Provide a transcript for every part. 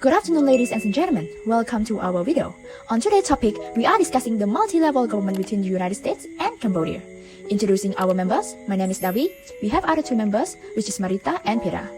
Good afternoon, ladies and gentlemen. Welcome to our video. On today's topic, we are discussing the multi-level government between the United States and Cambodia. Introducing our members, my name is Davi. We have other two members, which is Marita and Pira.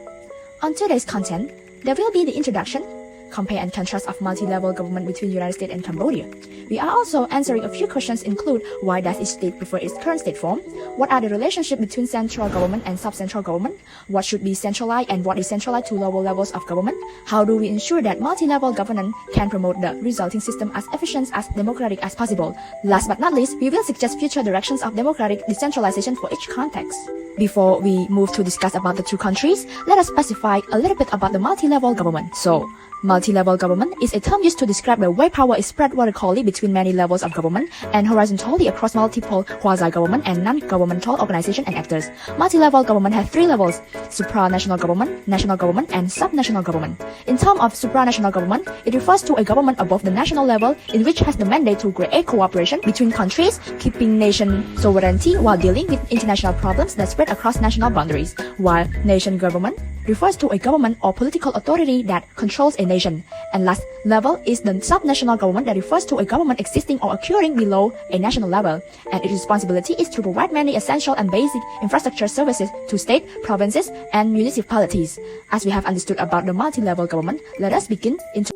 On today's content, there will be the introduction, compare and contrast of multi-level government between the United States and Cambodia. We are also answering a few questions include why does each state prefer its current state form, what are the relationship between central government and sub-central government, what should be centralized and what is centralized to lower levels of government, how do we ensure that multi-level governance can promote the resulting system as efficient as democratic as possible. Last but not least, we will suggest future directions of democratic decentralization for each context. Before we move to discuss about the two countries, let us specify a little bit about the multi-level government. So, multi-level government is a term used to describe the way power is spread vertically between many levels of government and horizontally across multiple quasi-government and non-governmental organizations and actors. Multi-level government has three levels: supranational government, national government, and subnational government. In terms of supranational government, it refers to a government above the national level in which has the mandate to create cooperation between countries, keeping nation sovereignty while dealing with international problems that spread across national boundaries, while nation government refers to a government or political authority that controls a nation. And last level is the subnational government that refers to a government existing or occurring below a national level, and its responsibility is to provide many essential and basic infrastructure services to state, provinces, and municipalities. As we have understood about the multi-level government, let us begin into.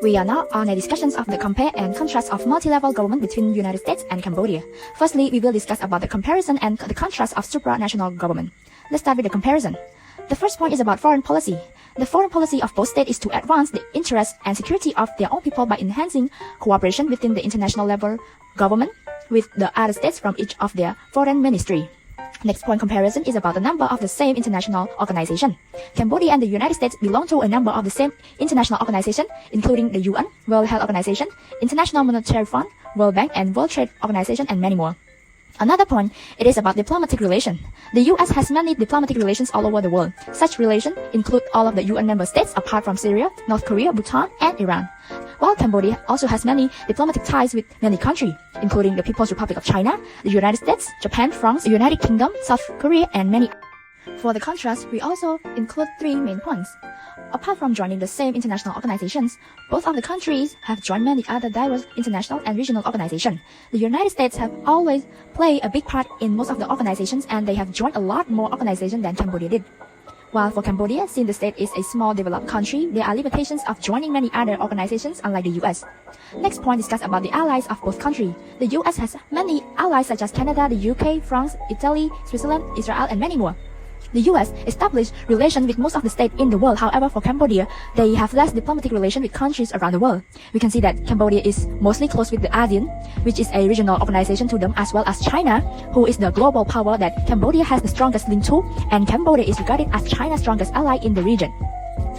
We are now on a discussion of the compare and contrast of multi-level government between the United States and Cambodia. Firstly, we will discuss about the comparison and the contrast of supranational government. Let's start with the comparison. The first point is about foreign policy. The foreign policy of both states is to advance the interests and security of their own people by enhancing cooperation within the international level government with the other states from each of their foreign ministry. Next point comparison is about the number of the same international organization. Cambodia and the United States belong to a number of the same international organization, including the UN, World Health Organization, International Monetary Fund, World Bank, and World Trade Organization, and many more. Another point, it is about diplomatic relation. The US has many diplomatic relations all over the world. Such relations include all of the UN member states apart from Syria, North Korea, Bhutan, and Iran. While Cambodia also has many diplomatic ties with many countries, including the People's Republic of China, the United States, Japan, France, the United Kingdom, South Korea, and many. For the contrast, we also include three main points. Apart from joining the same international organizations, both of the countries have joined many other diverse international and regional organizations. The United States have always played a big part in most of the organizations, and they have joined a lot more organizations than Cambodia did. While for Cambodia, since the state is a small developed country, there are limitations of joining many other organizations unlike the US. Next point discuss about the allies of both countries. The US has many allies such as Canada, the UK, France, Italy, Switzerland, Israel, and many more. The US established relations with most of the states in the world. However, for Cambodia, they have less diplomatic relations with countries around the world. We can see that Cambodia is mostly close with the ASEAN, which is a regional organization to them, as well as China, who is the global power that Cambodia has the strongest link to, and Cambodia is regarded as China's strongest ally in the region.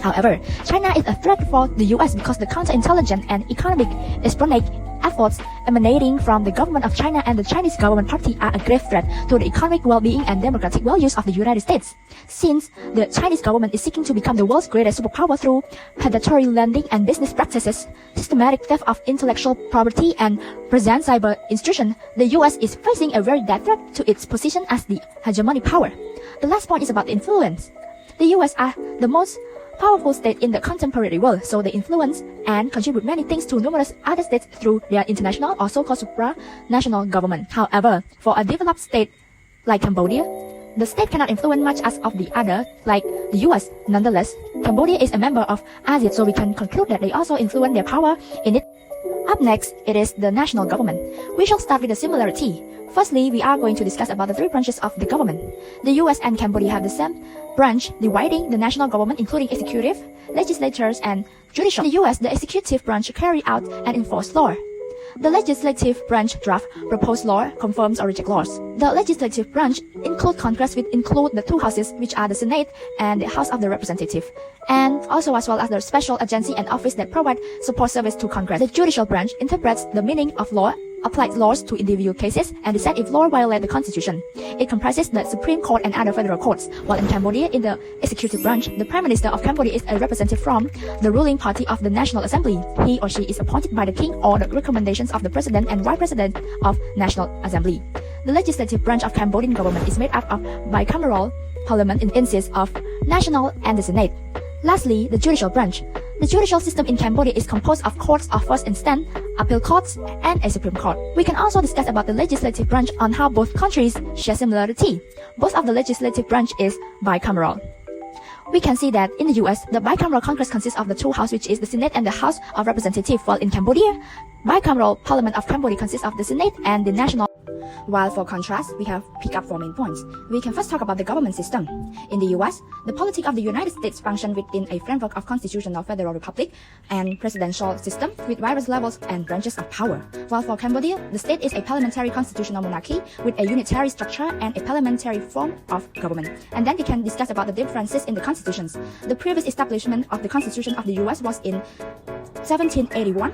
However, China is a threat for the US because the counterintelligence and economic espionage efforts emanating from the government of China and the Chinese government party are a grave threat to the economic well-being and democratic values of the United States. Since the Chinese government is seeking to become the world's greatest superpower through predatory lending and business practices, systematic theft of intellectual property, and present cyber intrusion, the US is facing a very dead threat to its position as the hegemonic power. The last point is about influence. The US are the most powerful state in the contemporary world, so they influence and contribute many things to numerous other states through their international or so-called supranational government. However, for a developed state like Cambodia, the state cannot influence much as of the other, like the US. Nonetheless, Cambodia is a member of ASEAN, so we can conclude that they also influence their power in it. Up next, it is the national government. We shall start with the similarity. Firstly, we are going to discuss about the three branches of the government. The US and Cambodia have the same branch dividing the national government, including executive, legislatures, and judicial. In the US, the executive branch carry out and enforce law. The legislative branch draft, propose law, confirms or reject laws. The legislative branch include Congress, which include the two houses, which are the Senate and the House of the Representative, and also as well as the special agency and office that provide support service to Congress. The judicial branch interprets the meaning of law, applies laws to individual cases, and decide if law violates the Constitution. It comprises the Supreme Court and other federal courts. While in Cambodia, in the executive branch, the Prime Minister of Cambodia is a representative from the ruling party of the National Assembly. He or she is appointed by the King or the recommendations of the President and Vice President of National Assembly. The legislative branch of Cambodian government is made up of bicameral parliament and consists of national and the Senate. Lastly, the judicial branch. The judicial system in Cambodia is composed of courts of first instance, appeal courts, and a Supreme Court. We can also discuss about the legislative branch on how both countries share similarity. Both of the legislative branch is bicameral. We can see that in the US, the bicameral Congress consists of the two houses, which is the Senate and the House of Representatives, while in Cambodia, bicameral Parliament of Cambodia consists of the Senate and the National. While for contrast, we have picked up 4 main points. We can first talk about the government system. In the US, the politics of the United States function within a framework of constitutional federal republic and presidential system with various levels and branches of power. While for Cambodia, the state is a parliamentary constitutional monarchy with a unitary structure and a parliamentary form of government. And then we can discuss about the differences in the constitutions. The previous establishment of the Constitution of the US was in 1781.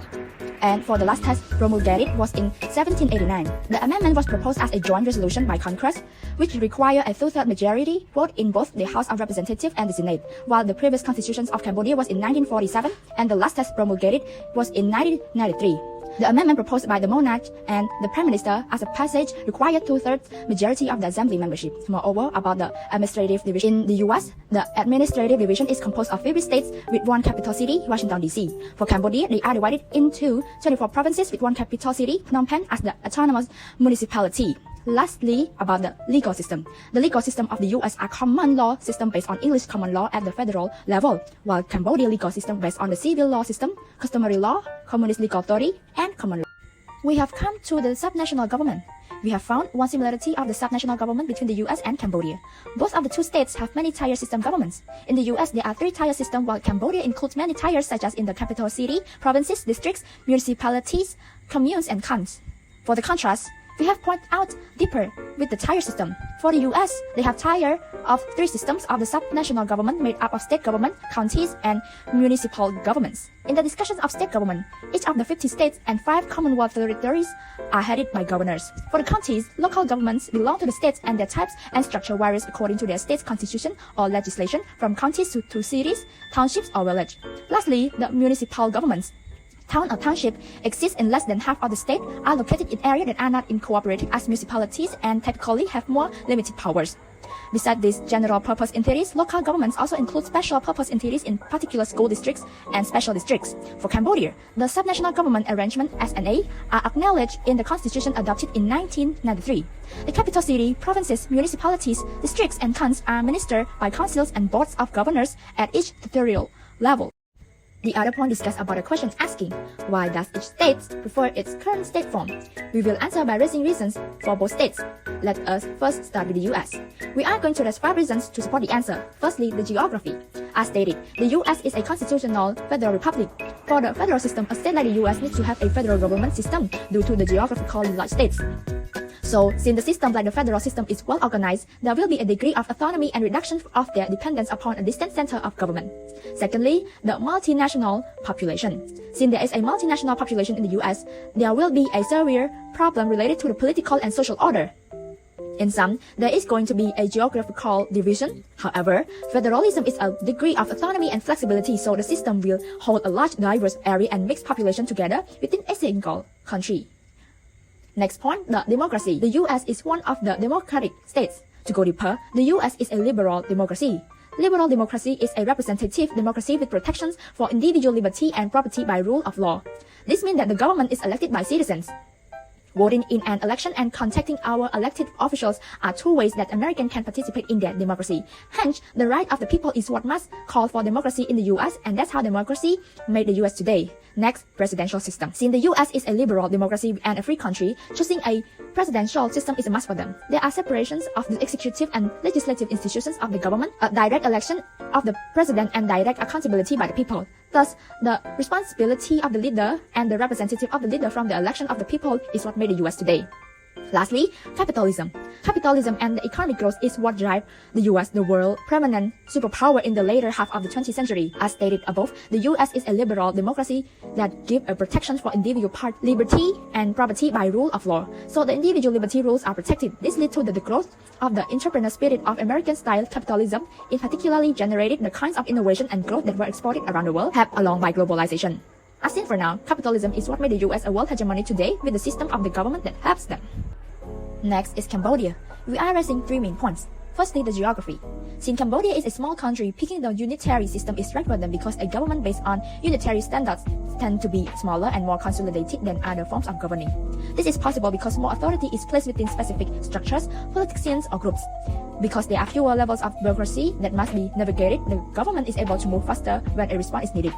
And for the last test promulgated was in 1789. The amendment was proposed as a joint resolution by Congress, which required a two-thirds majority vote in both the House of Representatives and the Senate, while the previous constitutions of Cambodia was in 1947 and the last test promulgated was in 1993. The amendment proposed by the monarch and the prime minister as a passage required two-thirds majority of the assembly membership. Moreover, about the administrative division in the US, the administrative division is composed of 50 states with one capital city, Washington, D.C. For Cambodia, they are divided into 24 provinces with one capital city, Phnom Penh, as the autonomous municipality. Lastly, about the legal system. The legal system of the US are common law system based on English common law at the federal level, while Cambodia legal system based on the civil law system, customary law, communist legal authority, and common law. We have come to the subnational government. We have found one similarity of the subnational government between the US and Cambodia. Both of the two states have many tier system governments. In the US, there are 3 tier systems, while Cambodia includes many tiers such as in the capital city, provinces, districts, municipalities, communes, and cantons. For the contrast, we have pointed out deeper with the tier system. For the US, they have tier of 3 systems of the subnational government made up of state government, counties, and municipal governments. In the discussions of state government, each of the 50 states and 5 Commonwealth territories are headed by governors. For the counties, local governments belong to the states and their types and structure varies according to their state's constitution or legislation from counties to cities, townships, or village. Lastly, the municipal governments. Town or township exists in less than half of the state, are located in areas that are not incorporated as municipalities and typically have more limited powers. Besides these general purpose entities, local governments also include special purpose entities in particular school districts and special districts. For Cambodia, the subnational government arrangement SNA are acknowledged in the constitution adopted in 1993. The capital city, provinces, municipalities, districts, and cantons are ministered by councils and boards of governors at each territorial level. The other point discussed about a question asking, why does each state prefer its current state form? We will answer by raising reasons for both states. Let us first start with the US. We are going to raise 5 reasons to support the answer. Firstly, the geography. As stated, the US is a constitutional federal republic. For the federal system, a state like the US needs to have a federal government system due to the geographically large states. So, since the system like the federal system is well organized, there will be a degree of autonomy and reduction of their dependence upon a distant center of government. Secondly, the multinational population. Since there is a multinational population in the US, there will be a severe problem related to the political and social order. In sum, there is going to be a geographical division. However, federalism is a degree of autonomy and flexibility, so the system will hold a large diverse area and mix population together within a single country. Next point, the democracy. The US is one of the democratic states. To go deeper, the US is a liberal democracy. Liberal democracy is a representative democracy with protections for individual liberty and property by rule of law. This means that the government is elected by citizens. Voting in an election and contacting our elected officials are 2 ways that Americans can participate in their democracy. Hence, the right of the people is what must call for democracy in the US, and that's how democracy made the US today. Next, presidential system. Since the US is a liberal democracy and a free country, choosing a presidential system is a must for them. There are separations of the executive and legislative institutions of the government, a direct election of the president, and direct accountability by the people. Thus, the responsibility of the leader and the representative of the leader from the election of the people is what made the US today. Lastly, capitalism. Capitalism and the economic growth is what drive the US, the world permanent superpower in the later half of the 20th century. As stated above, the US is a liberal democracy that gives a protection for individual liberty and property by rule of law. So the individual liberty rules are protected. This leads to the growth of the entrepreneur spirit of American-style capitalism, in particularly generated the kinds of innovation and growth that were exported around the world, helped along by globalization. As seen for now, capitalism is what made the US a world hegemony today with the system of the government that helps them. Next is Cambodia. We are raising 3 main points. Firstly, the geography. Since Cambodia is a small country, picking the unitary system is relevant because a government based on unitary standards tend to be smaller and more consolidated than other forms of governing. This is possible because more authority is placed within specific structures, politicians, or groups. Because there are fewer levels of bureaucracy that must be navigated, the government is able to move faster when a response is needed.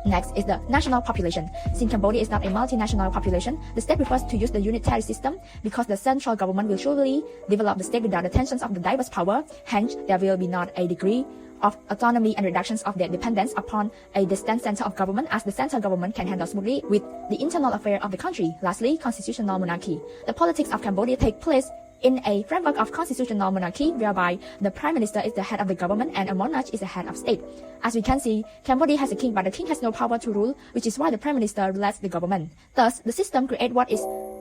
Next is the national population. Since Cambodia is not a multinational population, the state prefers to use the unitary system because the central government will surely develop the state without the tensions of the diverse power. Hence, there will be not a degree of autonomy and reductions of their dependence upon a distant center of government, as the central government can handle smoothly with the internal affairs of the country. Lastly, constitutional monarchy. The politics of Cambodia take place in a framework of constitutional monarchy, whereby the prime minister is the head of the government and a monarch is the head of state. As we can see, Cambodia has a king, but the king has no power to rule, which is why the prime minister lets the government. Thus, the system creates what is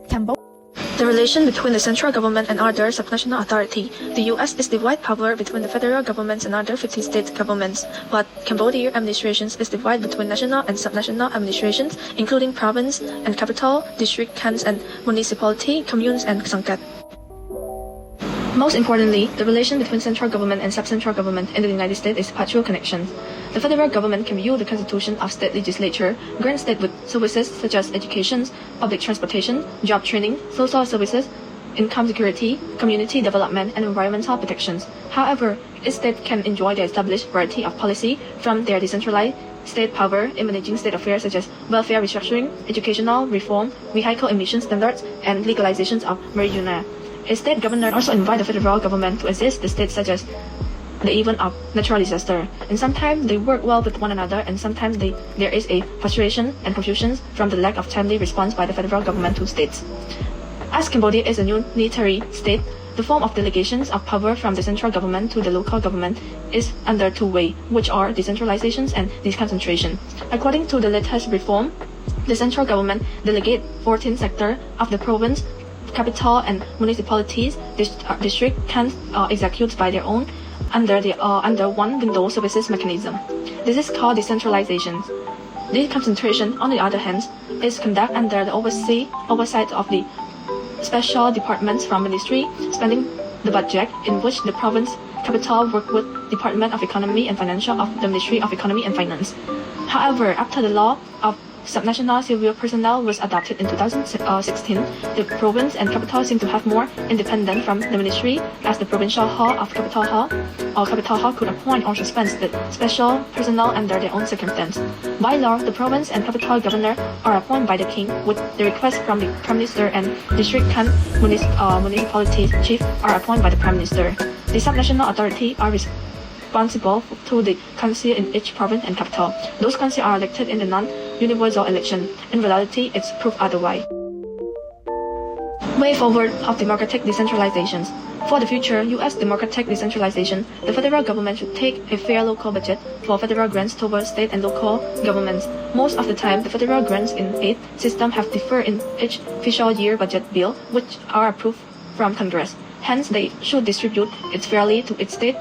Cambodia. The relation between the central government and other subnational authority. The U.S. is divided power between the federal governments and other 50 state governments, but Cambodia administrations is divided between national and subnational administrations, including province and capital, district, cantons and municipality, communes and sangkat. Most importantly, the relation between central government and sub-central government in the United States is partial connection. The federal government can view the constitution of state legislature, grant state with services such as education, public transportation, job training, social services, income security, community development, and environmental protections. However, each state can enjoy the established variety of policy from their decentralized state power in managing state affairs such as welfare restructuring, educational reform, vehicle emission standards, and legalizations of marijuana. A state governor also invite the federal government to assist the states such as the event of natural disaster, and sometimes they work well with one another, and sometimes there is a frustration and confusion from the lack of timely response by the federal government to states. As Cambodia is a unitary state, the form of delegations of power from the central government to the local government is under two ways, which are decentralization and deconcentration. According to the latest reform, the central government delegate 14 sectors of the province, capital and municipalities, district can execute by their own under one window services mechanism. This is called decentralization. Deconcentration, on the other hand, is conducted under the oversight of the special departments from ministry, spending the budget in which the province capital work with Department of Economy and Financial of the Ministry of Economy and Finance. However, after the law of subnational civil personnel was adopted in 2016, the province and capital seem to have more independence from the ministry, as the provincial hall of capital hall could appoint or suspend the special personnel under their own circumstance. By law, the province and capital governor are appointed by the king with the request from the prime minister, and district and municipality chief are appointed by the prime minister. The subnational authority are responsible to the council in each province and capital. Those councils are elected in the non-universal election. In reality, it's proved otherwise. Way forward of democratic decentralization. For the future U.S. democratic decentralization, the federal government should take a fair local budget for federal grants towards state and local governments. Most of the time, the federal grants in aid system have differed in each fiscal year budget bill, which are approved from Congress. Hence, they should distribute it fairly to each state,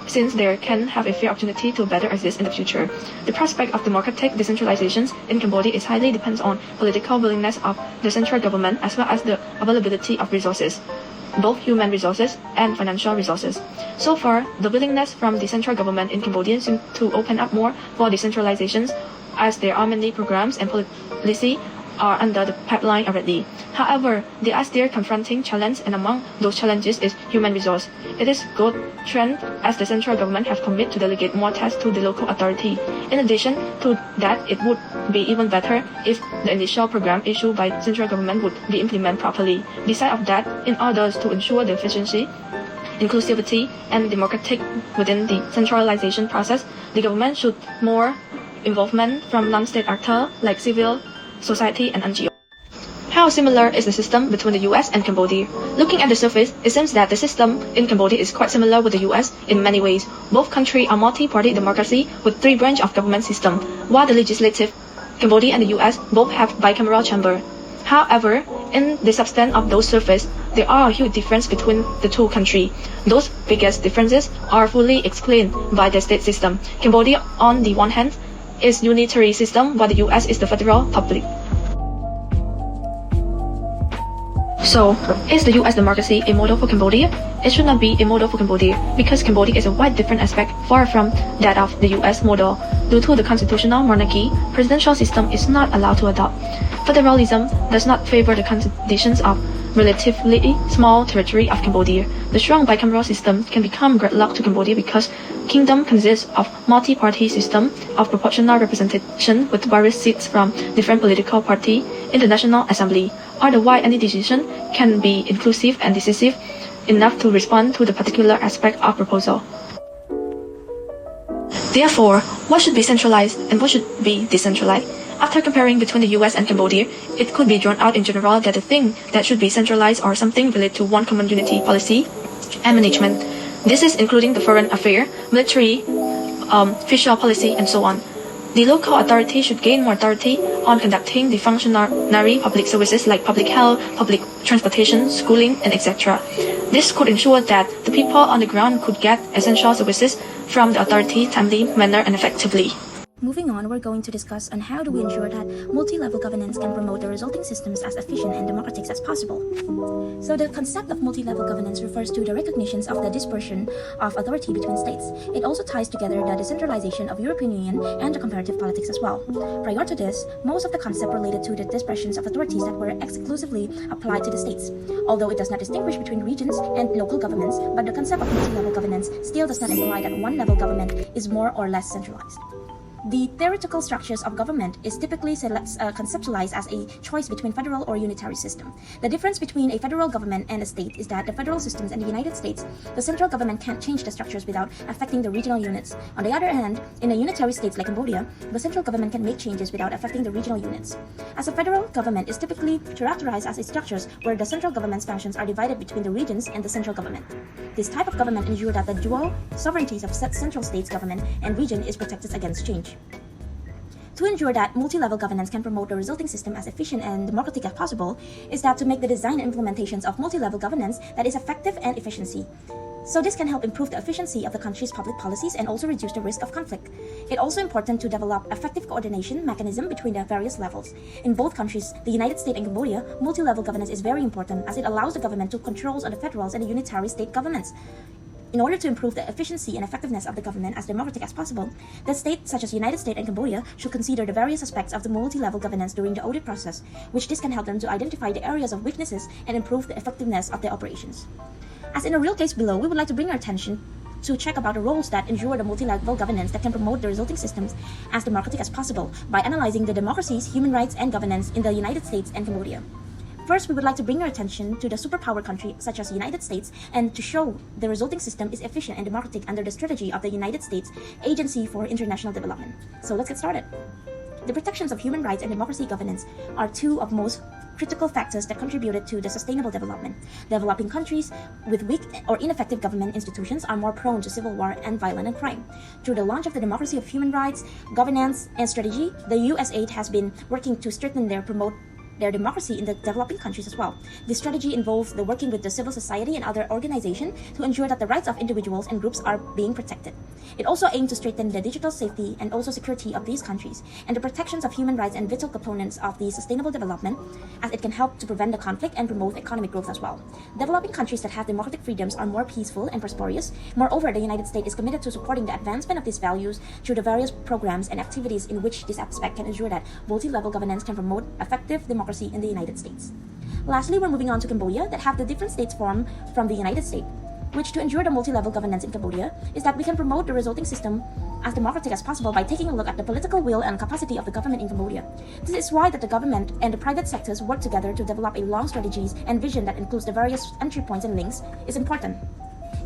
since they can have a fair opportunity to better exist in the future. The prospect of democratic decentralization in Cambodia is highly depends on political willingness of the central government as well as the availability of resources, both human resources and financial resources. So far, the willingness from the central government in Cambodia seems to open up more for decentralization, as there are many programs and policy are under the pipeline already. However, there are still confronting challenges, and among those challenges is human resource. It is good trend as the central government have committed to delegate more tasks to the local authority. In addition to that, it would be even better if the initial program issued by central government would be implemented properly. Besides of that, in order to ensure the efficiency, inclusivity, and democratic within the centralization process, the government should more involvement from non-state actors like civil society and NGO. How similar is the system between the US and Cambodia? Looking at the surface, it seems that the system in Cambodia is quite similar with the US in many ways. Both countries are multi-party democracy with 3 branch of government system, while the legislative, Cambodia and the US both have bicameral chamber. However, in the substance of those surface, there are a huge difference between the two countries. Those biggest differences are fully explained by the state system. Cambodia, on the one hand, is unitary system, while the US is the federal public. So, is the US democracy a model for Cambodia? It should not be a model for Cambodia because Cambodia is a wide different aspect far from that of the US model. Due to the constitutional monarchy, presidential system is not allowed to adopt. Federalism does not favor the conditions of relatively small territory of Cambodia. The strong bicameral system can become gridlock to Cambodia because kingdom consists of multi-party system of proportional representation with various seats from different political party in the National Assembly. Otherwise, any decision can be inclusive and decisive enough to respond to the particular aspect of proposal. Therefore, what should be centralized and what should be decentralized? After comparing between the US and Cambodia, it could be drawn out in general that the thing that should be centralized or something related to one common unity policy and management. This is including the foreign affair, military, fiscal policy, and so on. The local authority should gain more authority on conducting the functionary public services like public health, public transportation, schooling, and etc. This could ensure that the people on the ground could get essential services from the authority timely manner and effectively. Moving on, we're going to discuss on how do we ensure that multi-level governance can promote the resulting systems as efficient and democratic as possible. So the concept of multi-level governance refers to the recognitions of the dispersion of authority between states. It also ties together the decentralization of European Union and the comparative politics as well. Prior to this, most of the concept related to the dispersions of authorities that were exclusively applied to the states. Although it does not distinguish between regions and local governments, but the concept of multi-level governance still does not imply that one level government is more or less centralized. The theoretical structures of government is typically conceptualized as a choice between federal or unitary system. The difference between a federal government and a state is that the federal systems in the United States, the central government can't change the structures without affecting the regional units. On the other hand, in a unitary states like Cambodia, the central government can make changes without affecting the regional units. As a federal government is typically characterized as a structures where the central government's functions are divided between the regions and the central government. This type of government ensures that the dual sovereignties of central states government and region is protected against change. To ensure that multi-level governance can promote the resulting system as efficient and democratic as possible is that to make the design and implementations of multi-level governance that is effective and efficiency. So this can help improve the efficiency of the country's public policies and also reduce the risk of conflict. It's also important to develop effective coordination mechanism between the various levels. In both countries, the United States and Cambodia, multi-level governance is very important as it allows the government to control on the federal and the unitary state governments. In order to improve the efficiency and effectiveness of the government as democratic as possible, the states such as United States and Cambodia should consider the various aspects of the multi-level governance during the audit process, which this can help them to identify the areas of weaknesses and improve the effectiveness of their operations. As in the real case below, we would like to bring our attention to check about the roles that ensure the multi-level governance that can promote the resulting systems as democratic as possible by analyzing the democracies, human rights, and governance in the United States and Cambodia. First, we would like to bring our attention to the superpower country such as the United States and to show the resulting system is efficient and democratic under the strategy of the United States Agency for International Development. So let's get started. The protections of human rights and democracy governance are two of most critical factors that contributed to the sustainable development. Developing countries with weak or ineffective government institutions are more prone to civil war and violence and crime. Through the launch of the democracy of human rights, governance, and strategy, the USAID has been working to strengthen promote their democracy in the developing countries as well. This strategy involves the working with the civil society and other organizations to ensure that the rights of individuals and groups are being protected. It also aims to strengthen the digital safety and also security of these countries and the protections of human rights and vital components of the sustainable development, as it can help to prevent the conflict and promote economic growth as well. Developing countries that have democratic freedoms are more peaceful and prosperous. Moreover, the United States is committed to supporting the advancement of these values through the various programs and activities in which this aspect can ensure that multi-level governance can promote effective democracy in the United States. Lastly, we're moving on to Cambodia that have the different states formed from the United States, which to ensure the multi-level governance in Cambodia is that we can promote the resulting system as democratic as possible by taking a look at the political will and capacity of the government in Cambodia. This is why that the government and the private sectors work together to develop a long strategies and vision that includes the various entry points and links is important,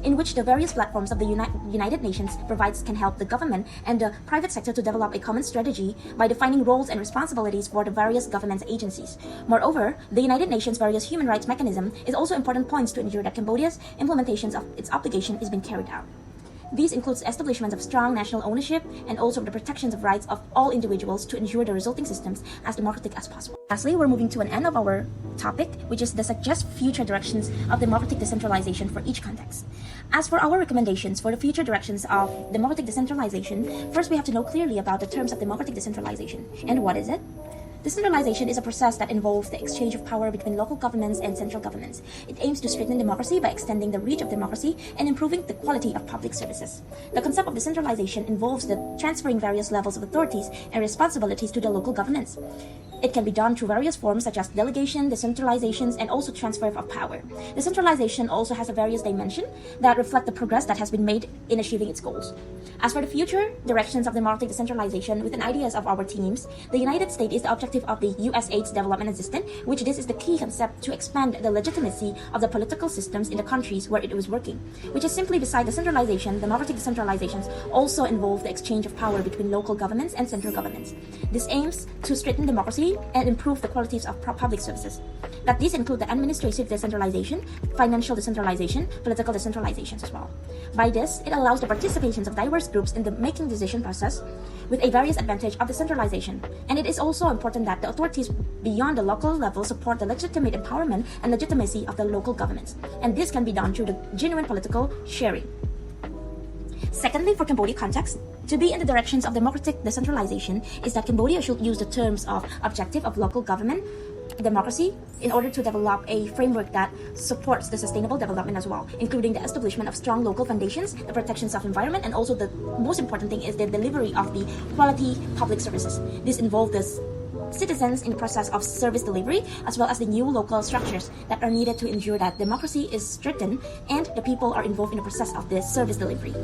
in which the various platforms of the United Nations provides can help the government and the private sector to develop a common strategy by defining roles and responsibilities for the various government agencies. Moreover, the United Nations various human rights mechanism is also important points to ensure that Cambodia's implementations of its obligation is being carried out. These includes establishment of strong national ownership and also the protections of rights of all individuals to ensure the resulting systems as democratic as possible. Lastly, we're moving to an end of our topic, which is the suggest future directions of democratic decentralization for each context. As for our recommendations for the future directions of democratic decentralization, first we have to know clearly about the terms of democratic decentralization. And what is it? Decentralization is a process that involves the exchange of power between local governments and central governments. It aims to strengthen democracy by extending the reach of democracy and improving the quality of public services. The concept of decentralization involves the transferring various levels of authorities and responsibilities to the local governments. It can be done through various forms such as delegation, decentralizations, and also transfer of power. Decentralization also has a various dimensions that reflect the progress that has been made in achieving its goals. As for the future directions of democratic decentralization within ideas of our teams, the United States is the objective of the USAID's development assistance, which this is the key concept to expand the legitimacy of the political systems in the countries where it was working, which is simply beside decentralization. Democratic decentralizations also involve the exchange of power between local governments and central governments. This aims to strengthen democracy and improve the qualities of public services. That these include the administrative decentralization, financial decentralization, political decentralizations as well. By this, it allows the participation of diverse groups in the making decision process with a various advantage of decentralization. And it is also important that the authorities beyond the local level support the legitimate empowerment and legitimacy of the local governments. And this can be done through the genuine political sharing. Secondly, for Cambodia context, to be in the directions of democratic decentralization is that Cambodia should use the terms of objective of local government, democracy, in order to develop a framework that supports the sustainable development as well, including the establishment of strong local foundations, the protections of environment, and also the most important thing is the delivery of the quality public services. This involves the citizens in the process of service delivery, as well as the new local structures that are needed to ensure that democracy is strengthened and the people are involved in the process of this service delivery.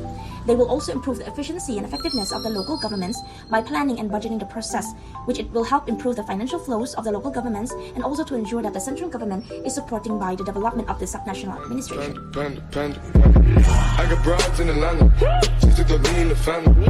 They will also improve the efficiency and effectiveness of the local governments by planning and budgeting the process, which it will help improve the financial flows of the local governments and also to ensure that the central government is supporting by the development of the subnational administration. I got broads in Atlanta. Just took the lean in the family.